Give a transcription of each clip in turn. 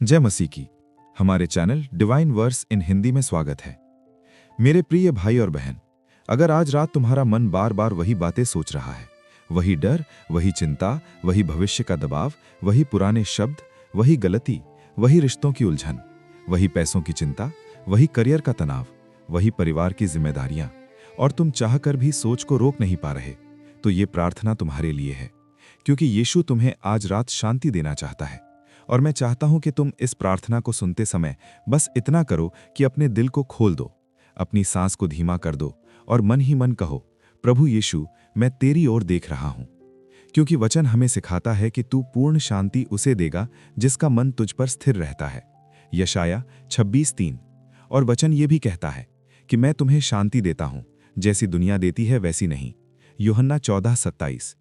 जय मसीह की। हमारे चैनल डिवाइन वर्स इन हिंदी में स्वागत है। मेरे प्रिय भाई और बहन, अगर आज रात तुम्हारा मन बार बार वही बातें सोच रहा है, वही डर, वही चिंता, वही भविष्य का दबाव, वही पुराने शब्द, वही गलती, वही रिश्तों की उलझन, वही पैसों की चिंता, वही करियर का तनाव, वही परिवार की जिम्मेदारियां, और तुम चाहकर भी सोच को रोक नहीं पा रहे, तो ये प्रार्थना तुम्हारे लिए है, क्योंकि यीशु तुम्हें आज रात शांति देना चाहता है। और मैं चाहता हूं कि तुम इस प्रार्थना को सुनते समय बस इतना करो कि अपने दिल को खोल दो, अपनी सांस को धीमा कर दो और मन ही मन कहो, प्रभु यीशु, मैं तेरी ओर देख रहा हूं। क्योंकि वचन हमें सिखाता है कि तू पूर्ण शांति उसे देगा जिसका मन तुझ पर स्थिर रहता है। यशाया 26:3। और वचन ये भी कहता है कि मैं तुम्हें शांति देता हूं, जैसी दुनिया देती है वैसी नहीं। यूहन्ना 14:27।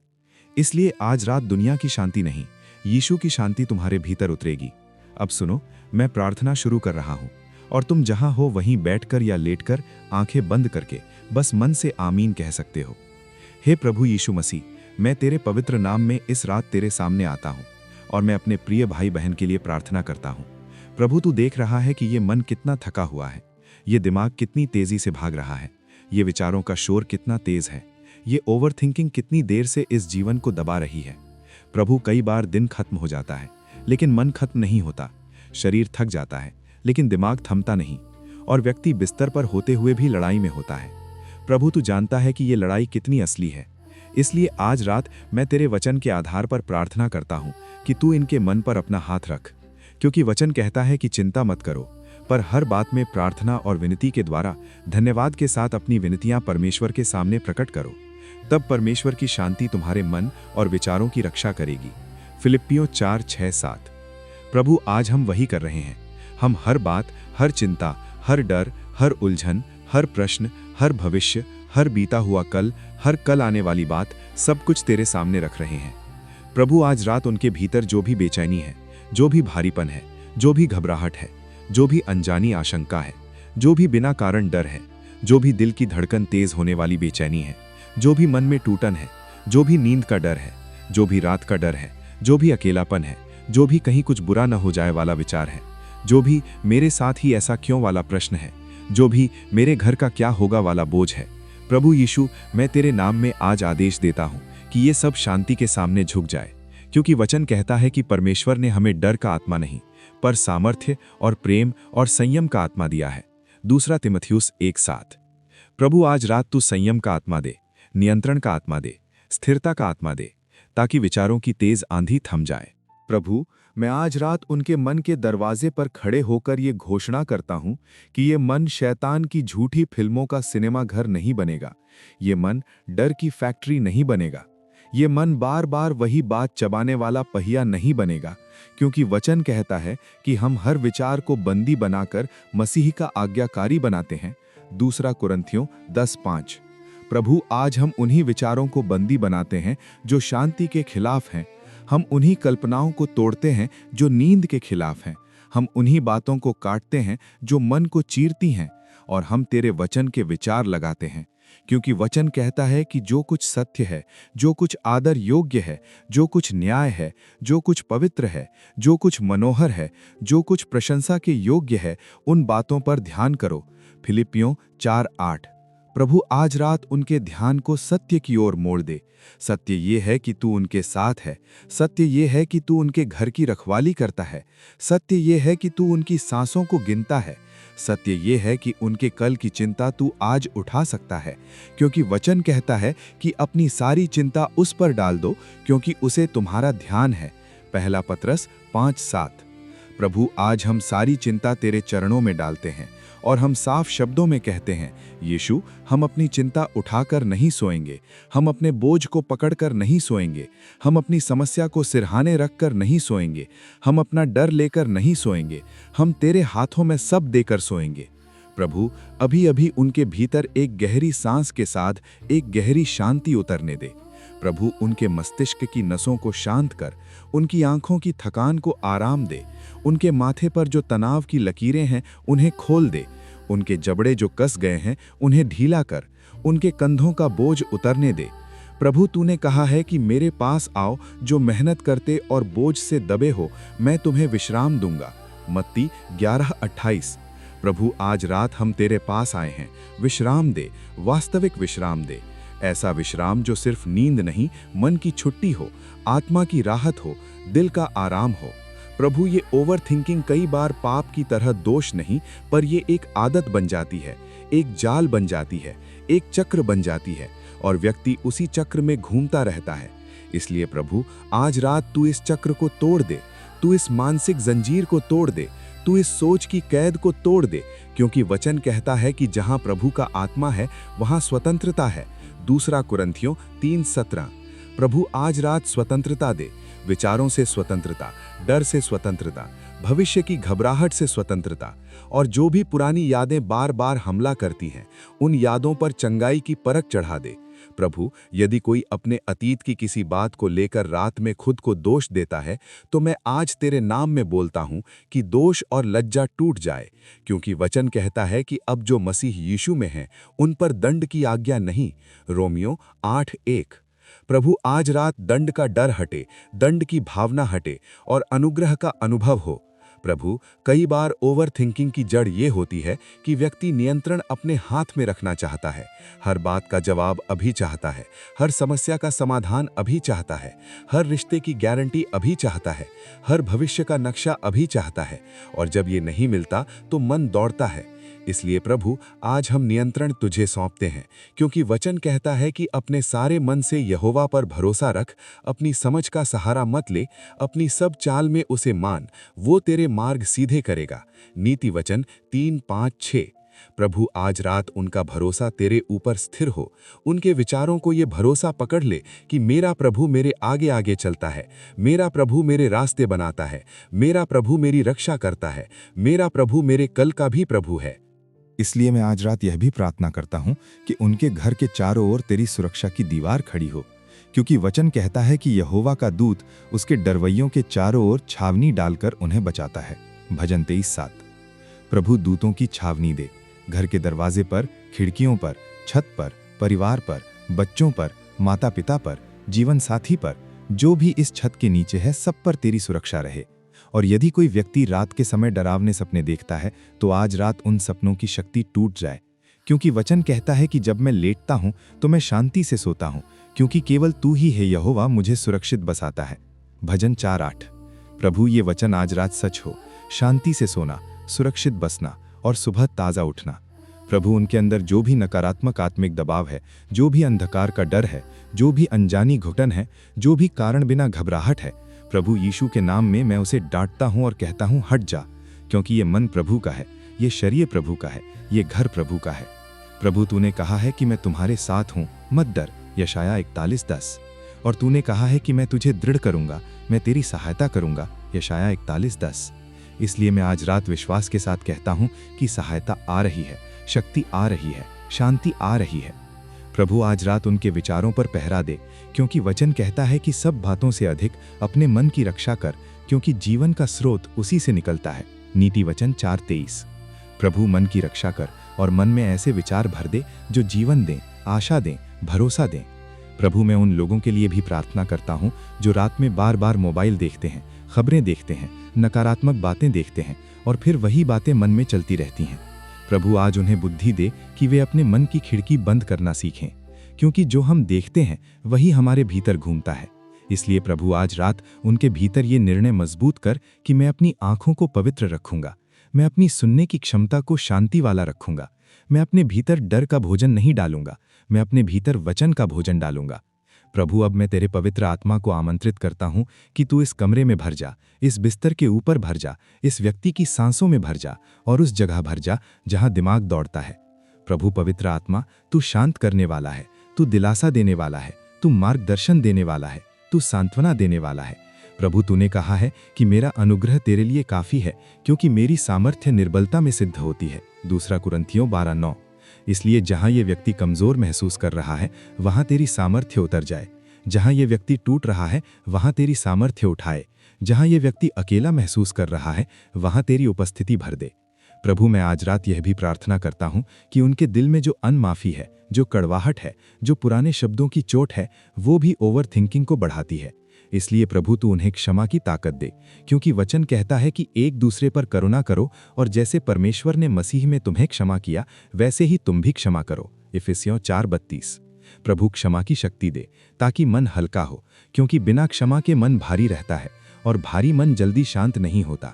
इसलिए आज रात दुनिया की शांति नहीं, यीशु की शांति तुम्हारे भीतर उतरेगी। अब सुनो, मैं प्रार्थना शुरू कर रहा हूं और तुम जहां हो वहीं बैठकर या लेटकर आंखें बंद करके बस मन से आमीन कह सकते हो। हे प्रभु यीशु मसीह, मैं तेरे पवित्र नाम में इस रात तेरे सामने आता हूं और मैं अपने प्रिय भाई बहन के लिए प्रार्थना करता हूं। प्रभु, तू देख रहा है कि ये मन कितना थका हुआ है, ये दिमाग कितनी तेजी से भाग रहा है, ये विचारों का शोर कितना तेज है, ये ओवरथिंकिंग कितनी देर से इस जीवन को दबा रही है। प्रभु, कई बार दिन खत्म हो जाता है लेकिन मन खत्म नहीं होता, शरीर थक जाता है लेकिन दिमाग थमता नहीं, और व्यक्ति बिस्तर पर होते हुए भी लड़ाई में होता है। प्रभु, तू जानता है कि ये लड़ाई कितनी असली है। इसलिए आज रात मैं तेरे वचन के आधार पर प्रार्थना करता हूं कि तू इनके मन पर अपना हाथ रख, क्योंकि वचन कहता है कि चिंता मत करो, पर हर बात में प्रार्थना और विनती के द्वारा धन्यवाद के साथ अपनी विनतियां परमेश्वर के सामने प्रकट करो। तब परमेश्वर की शांति तुम्हारे मन और विचारों की रक्षा करेगी। फिलिप्पियों 4:6-7। प्रभु, आज हम वही कर रहे हैं। हम हर बात, हर चिंता, हर डर, हर उलझन, हर प्रश्न, हर भविष्य, हर बीता हुआ कल, हर कल आने वाली बात, सब कुछ तेरे सामने रख रहे हैं। प्रभु, आज रात उनके भीतर जो भी बेचैनी है, जो भी भारीपन है, जो भी घबराहट है, जो भी अनजानी आशंका है, जो भी बिना कारण डर है, जो भी दिल की धड़कन तेज होने वाली बेचैनी है, जो भी मन में टूटन है, जो भी नींद का डर है, जो भी रात का डर है, जो भी अकेलापन है, जो भी कहीं कुछ बुरा न हो जाए वाला विचार है, जो भी मेरे साथ ही ऐसा क्यों वाला प्रश्न है, जो भी मेरे घर का क्या होगा वाला बोझ है, प्रभु यीशु, मैं तेरे नाम में आज आदेश देता हूं कि ये सब शांति के सामने झुक जाए, क्योंकि वचन कहता है कि परमेश्वर ने हमें डर का आत्मा नहीं, पर सामर्थ्य और प्रेम और संयम का आत्मा दिया है। 2 तिमुथियुस 1:7। प्रभु, आज रात तू संयम का आत्मा दे, नियंत्रण का आत्मा दे, स्थिरता का आत्मा दे, ताकि विचारों की तेज आंधी थम जाए। प्रभु, मैं आज रात उनके मन के दरवाजे पर खड़े होकर ये घोषणा करता हूं कि ये मन शैतान की झूठी फिल्मों का सिनेमा घर नहीं बनेगा, ये मन डर की फैक्ट्री नहीं बनेगा, ये मन बार बार वही बात चबाने वाला पहिया नहीं बनेगा, क्योंकि वचन कहता है कि हम हर विचार को बंदी बनाकर मसीह का आज्ञाकारी बनाते हैं। 2 कुरिन्थियों 10:5। प्रभु, आज हम उन्हीं विचारों को बंदी बनाते हैं जो शांति के खिलाफ हैं। हम उन्हीं कल्पनाओं को तोड़ते हैं जो नींद के खिलाफ हैं। हम उन्हीं बातों को काटते हैं जो मन को चीरती हैं, और हम तेरे वचन के विचार लगाते हैं, क्योंकि वचन कहता है कि जो कुछ सत्य है, जो कुछ आदर योग्य है, जो कुछ न्याय है, जो कुछ पवित्र है, जो कुछ मनोहर है, जो कुछ प्रशंसा के योग्य है, उन बातों पर ध्यान करो। फिलिप्पियों 4:8। प्रभु, आज रात उनके ध्यान को सत्य की ओर मोड़ दे। सत्य ये है कि तू उनके साथ है, सत्य ये है कि तू उनके घर की रखवाली करता है, सत्य ये है कि तू उनकी सांसों को गिनता है, सत्य ये है कि उनके कल की चिंता तू आज उठा सकता है, क्योंकि वचन कहता है कि अपनी सारी चिंता उस पर डाल दो, क्योंकि उसे तुम्हारा ध्यान है। 1 पतरस 5:7। प्रभु, आज हम सारी चिंता तेरे चरणों में डालते हैं और हम साफ शब्दों में कहते हैं, यीशु, हम अपनी चिंता उठाकर नहीं सोएंगे, हम अपने बोझ को पकड़कर नहीं सोएंगे, हम अपनी समस्या को सिरहाने रखकर नहीं सोएंगे, हम अपना डर लेकर नहीं सोएंगे, हम तेरे हाथों में सब देकर सोएंगे। प्रभु, अभी अभी उनके भीतर एक गहरी सांस के साथ एक गहरी शांति उतरने दे। प्रभु, उनके मस्तिष्क की नसों को शांत कर, उनकी आंखों की थकान को आराम दे, उनके माथे पर जो तनाव की लकीरें हैं उन्हें खोल दे, उनके जबड़े जो कस गए हैं उन्हें ढीला कर, उनके कंधों का बोझ उतरने दे। प्रभु, तूने कहा है कि मेरे पास आओ जो मेहनत करते और बोझ से दबे हो, मैं तुम्हें विश्राम दूंगा। मत्ती 11:28। प्रभु आज रात हम तेरे पास आए हैं, विश्राम दे, वास्तविक विश्राम दे। ऐसा विश्राम जो सिर्फ नींद नहीं, मन की छुट्टी हो, आत्मा की राहत हो, दिल का आराम हो। प्रभु, ये ओवर थिंकिंग कई बार पाप की तरह दोष नहीं, पर ये एक आदत बन जाती है, एक जाल बन जाती है, एक चक्र बन जाती है, और व्यक्ति उसी चक्र में घूमता रहता है। इसलिए प्रभु, आज रात तू इस चक्र को तोड़ दे, तू इस मानसिक जंजीर को तोड़ दे, तू इस सोच की कैद को तोड़ दे, क्योंकि वचन कहता है कि जहां प्रभु का आत्मा है वहां स्वतंत्रता है। 2 कुरिन्थियों 3:17। प्रभु, आज रात स्वतंत्रता दे, विचारों से स्वतंत्रता, डर से स्वतंत्रता, भविष्य की घबराहट से स्वतंत्रता, और जो भी पुरानी यादें बार बार हमला करती हैं, उन यादों पर चंगाई की परख चढ़ा दे। प्रभु, यदि कोई अपने अतीत की किसी बात को लेकर रात में खुद को दोष देता है, तो मैं आज तेरे नाम में बोलता हूं कि दोष और लज्जा टूट जाए, क्योंकि वचन कहता है कि अब जो मसीह यीशु में हैं, उन पर दंड की आज्ञा नहीं। रोमियो 8:1। प्रभु, आज रात दंड का डर हटे, दंड की भावना हटे और अनुग्रह का अनुभव हो। प्रभु, कई बार ओवर थिंकिंग की जड़ ये होती है कि व्यक्ति नियंत्रण अपने हाथ में रखना चाहता है, हर बात का जवाब अभी चाहता है, हर समस्या का समाधान अभी चाहता है, हर रिश्ते की गारंटी अभी चाहता है, हर भविष्य का नक्शा अभी चाहता है, और जब ये नहीं मिलता तो मन दौड़ता है। इसलिए प्रभु, आज हम नियंत्रण तुझे सौंपते हैं, क्योंकि वचन कहता है कि अपने सारे मन से यहोवा पर भरोसा रख, अपनी समझ का सहारा मत ले, अपनी सब चाल में उसे मान, वो तेरे मार्ग सीधे करेगा। नीति वचन 3:5-6। प्रभु, आज रात उनका भरोसा तेरे ऊपर स्थिर हो, उनके विचारों को ये भरोसा पकड़ ले कि मेरा प्रभु मेरे आगे आगे चलता है, मेरा प्रभु मेरे रास्ते बनाता है, मेरा प्रभु मेरी रक्षा करता है, मेरा प्रभु मेरे कल का भी प्रभु है। इसलिए मैं आज रात यह भी प्रार्थना करता हूं कि उनके घर के चारों ओर तेरी सुरक्षा की दीवार खड़ी हो, क्योंकि वचन कहता है कि यहोवा का दूत उसके डरवैयों के चारों ओर छावनी डालकर उन्हें बचाता है। भजन 23:7। प्रभु, दूतों की छावनी दे, घर के दरवाजे पर, खिड़कियों पर, छत पर, परिवार पर, बच्चों पर, माता पिता पर, जीवन साथी पर, जो भी इस छत के नीचे है, सब पर तेरी सुरक्षा रहे। और यदि कोई व्यक्ति रात के समय डरावने सपने देखता है, तो आज रात उन सपनों की शक्ति टूट जाए, क्योंकि वचन कहता है कि जब मैं लेटता हूं तो मैं शांति से सोता हूं, क्योंकि केवल तू ही है यहोवा मुझे सुरक्षित बसाता है। भजन 4:8। प्रभु, ये वचन आज रात सच हो, शांति से सोना, सुरक्षित बसना और सुबह ताज़ा उठना। प्रभु, उनके अंदर जो भी नकारात्मक आत्मिक दबाव है, जो भी अंधकार का डर है, जो भी अनजानी घुटन है, जो भी कारण बिना घबराहट है, प्रभु यीशु के नाम में मैं उसे डांटता हूं और कहता हूं, हट जा, क्योंकि ये मन प्रभु का है, ये शरीर प्रभु का है, ये घर प्रभु का है। प्रभु, तूने कहा है कि मैं तुम्हारे साथ हूं, मत डर, यशायाह 41:10। और तूने कहा है कि मैं तुझे दृढ़ करूंगा, मैं तेरी सहायता करूंगा, यशायाह 41:10। इसलिए मैं आज रात विश्वास के साथ कहता हूं कि सहायता आ रही है, शक्ति आ रही है, शांति आ रही है। प्रभु, आज रात उनके विचारों पर पहरा दे, क्योंकि वचन कहता है कि सब बातों से अधिक अपने मन की रक्षा कर, क्योंकि जीवन का स्रोत उसी से निकलता है। नीति वचन 4:23। प्रभु, मन की रक्षा कर और मन में ऐसे विचार भर दे जो जीवन दें, आशा दें, भरोसा दें। प्रभु, मैं उन लोगों के लिए भी प्रार्थना करता हूं जो रात में बार बार मोबाइल देखते हैं, खबरें देखते हैं, नकारात्मक बातें देखते हैं और फिर वही बातें मन में चलती रहती हैं। प्रभु, आज उन्हें बुद्धि दे कि वे अपने मन की खिड़की बंद करना सीखें, क्योंकि जो हम देखते हैं वही हमारे भीतर घूमता है। इसलिए प्रभु, आज रात उनके भीतर ये निर्णय मजबूत कर कि मैं अपनी आंखों को पवित्र रखूंगा, मैं अपनी सुनने की क्षमता को शांति वाला रखूंगा, मैं अपने भीतर डर का भोजन नहीं डालूंगा, मैं अपने भीतर वचन का भोजन डालूंगा। प्रभु, अब मैं तेरे पवित्र आत्मा को आमंत्रित करता हूं कि तू इस कमरे में भर जा, इस बिस्तर के ऊपर भर जा, इस व्यक्ति की सांसों में भर जा और उस जगह भर जा जहां दिमाग दौड़ता है। प्रभु पवित्र आत्मा, तू शांत करने वाला है, तू दिलासा देने वाला है, तू मार्गदर्शन देने वाला है, तू सांत्वना देने वाला है। प्रभु, तूने कहा है कि मेरा अनुग्रह तेरे लिए काफी है, क्योंकि मेरी सामर्थ्य निर्बलता में सिद्ध होती है। 2 कुरिन्थियों 12:9। इसलिए जहां ये व्यक्ति कमजोर महसूस कर रहा है, वहां तेरी सामर्थ्य उतर जाए। जहां ये व्यक्ति टूट रहा है, वहां तेरी सामर्थ्य उठाए। जहां ये व्यक्ति अकेला महसूस कर रहा है, वहां तेरी उपस्थिति भर दे। प्रभु, मैं आज रात यह भी प्रार्थना करता हूं कि उनके दिल में जो अनमाफी है, जो कड़वाहट है, जो पुराने शब्दों की चोट है, वो भी ओवर थिंकिंग को बढ़ाती है। इसलिए प्रभु तू उन्हें क्षमा की ताकत दे, क्योंकि वचन कहता है कि एक दूसरे पर करुणा करो और जैसे परमेश्वर ने मसीह में तुम्हें क्षमा किया वैसे ही तुम भी क्षमा करो। इफिसियों 4:32। प्रभु क्षमा की शक्ति दे ताकि मन हल्का हो, क्योंकि बिना क्षमा के मन भारी रहता है और भारी मन जल्दी शांत नहीं होता।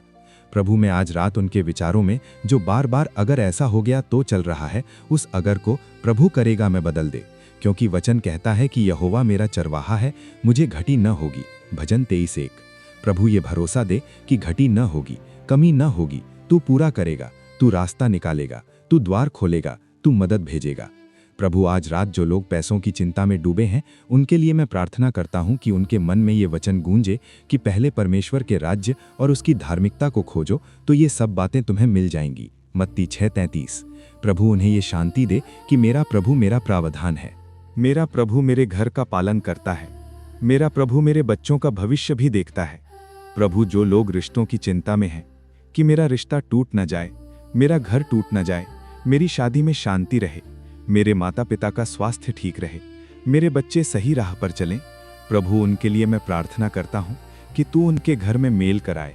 प्रभु मैं आज रात उनके विचारों में जो बार बार अगर ऐसा हो गया तो चल रहा है, उस अगर को प्रभु करेगा मैं बदल दे, क्योंकि वचन कहता है कि यहोवा मेरा चरवाहा है, मुझे घटी न होगी। भजन 23:1। प्रभु ये भरोसा दे कि घटी न होगी, कमी न होगी, तू पूरा करेगा, तू रास्ता निकालेगा, तू द्वार खोलेगा, तू मदद भेजेगा। प्रभु आज रात जो लोग पैसों की चिंता में डूबे हैं, उनके लिए मैं प्रार्थना करता हूं कि उनके मन में ये वचन गूंजे कि पहले परमेश्वर के राज्य और उसकी धार्मिकता को खोजो तो ये सब बातें तुम्हें मिल जाएंगी। मत्ती 6:33। प्रभु उन्हें ये शांति दे कि मेरा प्रभु मेरा प्रावधान है, मेरा प्रभु मेरे घर का पालन करता है, मेरा प्रभु मेरे बच्चों का भविष्य भी देखता है। प्रभु जो लोग रिश्तों की चिंता में हैं कि मेरा रिश्ता टूट न जाए, मेरा घर टूट न जाए, मेरी शादी में शांति रहे, मेरे माता पिता का स्वास्थ्य ठीक रहे, मेरे बच्चे सही राह पर चलें, प्रभु उनके लिए मैं प्रार्थना करता हूँ कि तू उनके घर में मेल कराए,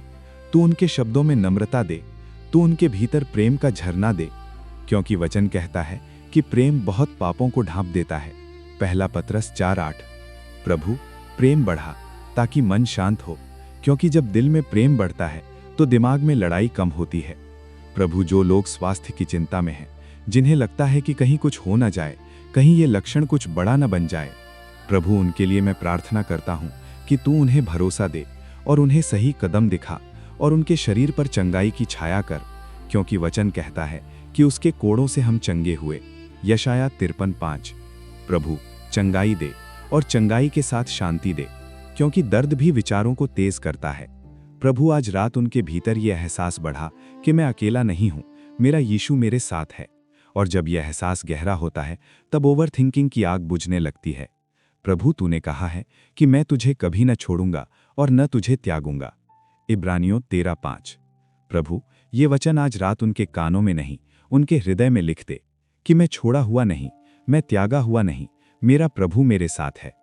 तू उनके शब्दों में नम्रता दे, तू उनके भीतर प्रेम का झरना दे, क्योंकि वचन कहता है कि प्रेम बहुत पापों को ढांप देता है। पहला पतरस 4:8। प्रभु प्रेम बढ़ा ताकि मन शांत हो, क्योंकि जब दिल में प्रेम बढ़ता है तो दिमाग में लड़ाई कम होती है। प्रभु जो लोग स्वास्थ्य की चिंता में हैं, जिन्हें लगता है कि कहीं कुछ हो न जाए, कहीं ये लक्षण कुछ बड़ा न बन जाए, प्रभु उनके लिए मैं प्रार्थना करता हूँ कि तू उन्हें भरोसा दे और उन्हें सही कदम दिखा और उनके शरीर पर चंगाई की छाया कर, क्योंकि वचन कहता है कि उसके कोड़ों से हम चंगे हुए। यशाया 53:5। प्रभु चंगाई दे और चंगाई के साथ शांति दे, क्योंकि दर्द भी विचारों को तेज करता है। प्रभु आज रात उनके भीतर यह एहसास बढ़ा कि मैं अकेला नहीं हूँ, मेरा यीशु मेरे साथ है। और जब यह एहसास गहरा होता है तब ओवर थिंकिंग की आग बुझने लगती है। प्रभु तूने कहा है कि मैं तुझे कभी न छोड़ूंगा और न तुझे त्यागूंगा। इब्रानियों 13:5। प्रभु ये वचन आज रात उनके कानों में नहीं, उनके हृदय में लिख दे कि मैं छोड़ा हुआ नहीं, मैं त्यागा हुआ नहीं, मेरा प्रभु मेरे साथ है।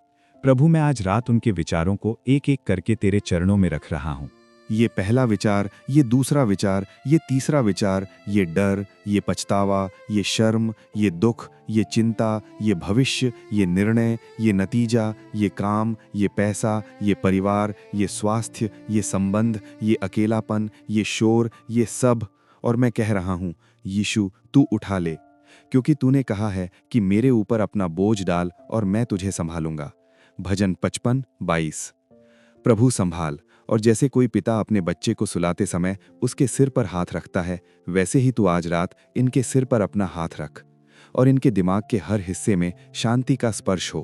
प्रभु मैं आज रात उनके विचारों को एक एक करके तेरे चरणों में रख रहा हूँ। ये पहला विचार, ये दूसरा विचार, ये तीसरा विचार, ये डर, ये पछतावा, ये शर्म, ये दुख, ये चिंता, ये भविष्य, ये निर्णय, ये नतीजा, ये काम, ये पैसा, ये परिवार, ये स्वास्थ्य, ये संबंध, ये अकेलापन, ये शोर, ये सब। और मैं कह रहा हूँ यीशु तू उठा ले, क्योंकि तूने कहा है कि मेरे ऊपर अपना बोझ डाल और मैं तुझे संभालूंगा। भजन 55:22। प्रभु संभाल। और जैसे कोई पिता अपने बच्चे को सुलाते समय उसके सिर पर हाथ रखता है, वैसे ही तू आज रात इनके सिर पर अपना हाथ रख और इनके दिमाग के हर हिस्से में शांति का स्पर्श हो।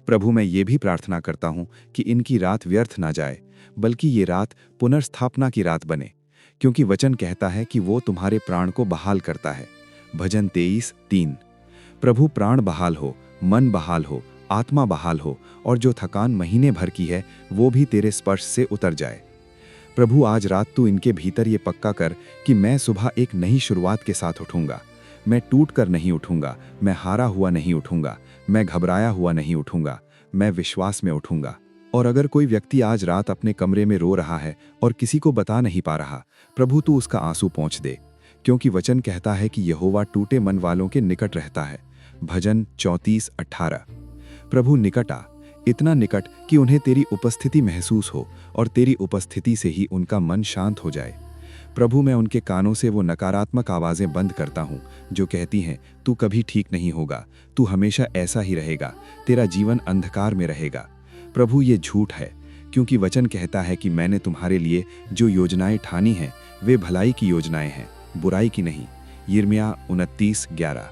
प्रभु मैं ये भी प्रार्थना करता हूँ कि इनकी रात व्यर्थ ना जाए, बल्कि ये रात पुनर्स्थापना की रात बने, क्योंकि वचन कहता है कि वो तुम्हारे प्राण को बहाल करता है। भजन 23:3। प्रभु प्राण बहाल हो, मन बहाल हो, आत्मा बहाल हो और जो थकान महीने भर की है वो भी तेरे स्पर्श से उतर जाए। प्रभु आज रात तू इनके भीतर ये पक्का कर कि मैं सुबह एक नई शुरुआत के साथ उठूंगा। मैं टूट कर नहीं उठूंगा, मैं हारा हुआ नहीं उठूंगा, मैं घबराया हुआ नहीं उठूंगा, मैं विश्वास में उठूंगा। और अगर कोई व्यक्ति आज रात अपने कमरे में रो रहा है और किसी को बता नहीं पा रहा, प्रभु तू उसका आंसू पोंछ दे, क्योंकि वचन कहता है कि यहोवा टूटे मन वालों के निकट रहता है। भजन 34:18। प्रभु निकट आ, इतना निकट कि उन्हें तेरी उपस्थिति महसूस हो और तेरी उपस्थिति से ही उनका मन शांत हो जाए। प्रभु मैं उनके कानों से वो नकारात्मक आवाज़ें बंद करता हूँ जो कहती हैं तू कभी ठीक नहीं होगा, तू हमेशा ऐसा ही रहेगा, तेरा जीवन अंधकार में रहेगा। प्रभु ये झूठ है, क्योंकि वचन कहता है कि मैंने तुम्हारे लिए जो योजनाएं ठानी हैं वे भलाई की योजनाएं हैं, बुराई की नहीं। यिर्मयाह 29:11।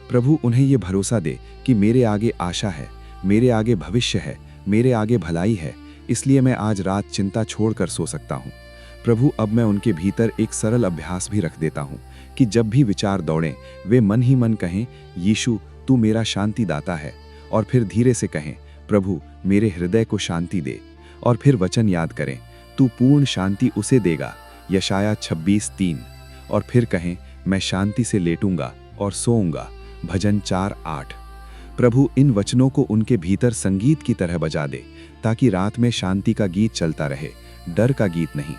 प्रभु उन्हें ये भरोसा दे कि मेरे आगे आशा है, मेरे आगे भविष्य है, मेरे आगे भलाई है, इसलिए मैं आज रात चिंता छोड़कर सो सकता हूँ। प्रभु अब मैं उनके भीतर एक सरल अभ्यास भी रख देता हूँ कि जब भी विचार दौड़ें वे मन ही मन कहें यीशु तू मेरा शांति दाता है, और फिर धीरे से कहें प्रभु मेरे हृदय को शांति दे, और फिर वचन याद करें तू पूर्ण शांति उसे देगा, यशाया 26:3, और फिर कहें मैं शांति से लेटूंगा और सोऊंगा, भजन 4:8। प्रभु इन वचनों को उनके भीतर संगीत की तरह बजा दे, ताकि रात में शांति का गीत चलता रहे, डर का गीत नहीं।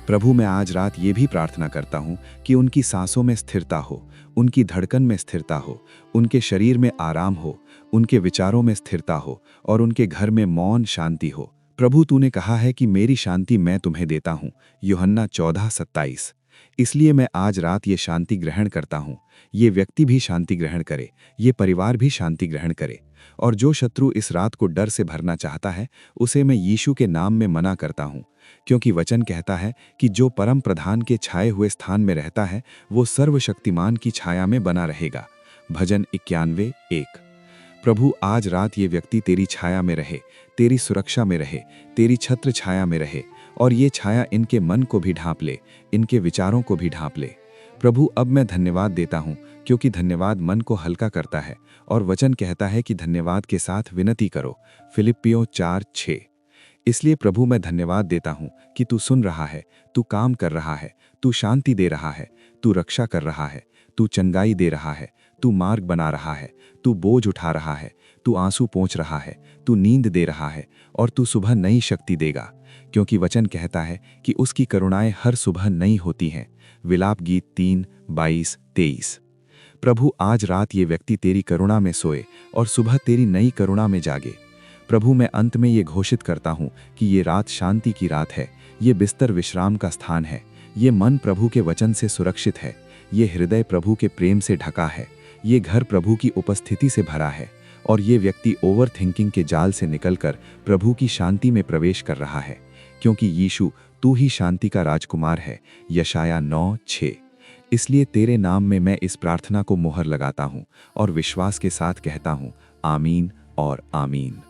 प्रभु मैं आज रात ये भी प्रार्थना करता हूँ कि उनकी सांसों में स्थिरता हो, उनकी धड़कन में स्थिरता हो, उनके शरीर में आराम हो, उनके विचारों में स्थिरता हो और उनके घर में मौन शांति हो। प्रभु तूने कहा है कि मेरी शांति मैं तुम्हें देता हूँ, यूहन्ना 14:27। इसलिए मैं आज रात ये शांति ग्रहण करता हूँ। ये व्यक्ति भी शांति ग्रहण करे, ये परिवार भी शांति ग्रहण करे। और जो शत्रु इस रात को डर से भरना चाहता है, उसे मैं यीशु के नाम में मना करता हूँ, क्योंकि वचन कहता है कि जो परम प्रधान के छाए हुए स्थान में रहता है, वो सर्वशक्तिमान की छाया में बना रहेगा। भजन 91:1। प्रभु आज रात ये व्यक्ति तेरी छाया में रहे, तेरी सुरक्षा में रहे, तेरी छत्र छाया में रहे, और ये छाया इनके मन को भी ढांप ले, इनके विचारों को भी ढांप ले। प्रभु अब मैं धन्यवाद देता हूँ, क्योंकि धन्यवाद मन को हल्का करता है, और वचन कहता है कि धन्यवाद के साथ विनती करो, फिलिप्पियों 4:6। इसलिए प्रभु मैं धन्यवाद देता हूँ कि तू सुन रहा है, तू काम कर रहा है, तू शांति दे रहा है, तू रक्षा कर रहा है, तू चंगाई दे रहा है, तू मार्ग बना रहा है, तू बोझ उठा रहा है, तू आंसू पोंछ रहा है, तू नींद दे रहा है, और तू सुबह नई शक्ति देगा, क्योंकि वचन कहता है कि उसकी करुणाएं हर सुबह नई होती हैं। विलाप गीत 3:22-23। प्रभु आज रात ये व्यक्ति तेरी करुणा में सोए और सुबह तेरी नई करुणा में जागे। प्रभु मैं अंत में ये घोषित करता हूँ कि ये रात शांति की रात है, ये बिस्तर विश्राम का स्थान है, ये मन प्रभु के वचन से सुरक्षित है, ये हृदय प्रभु के प्रेम से ढका है, ये घर प्रभु की उपस्थिति से भरा है, और ये व्यक्ति ओवर थिंकिंग के जाल से निकलकर प्रभु की शांति में प्रवेश कर रहा है, क्योंकि यीशु तू ही शांति का राजकुमार है, यशाया 9:6। इसलिए तेरे नाम में मैं इस प्रार्थना को मोहर लगाता हूँ और विश्वास के साथ कहता हूँ, आमीन और आमीन।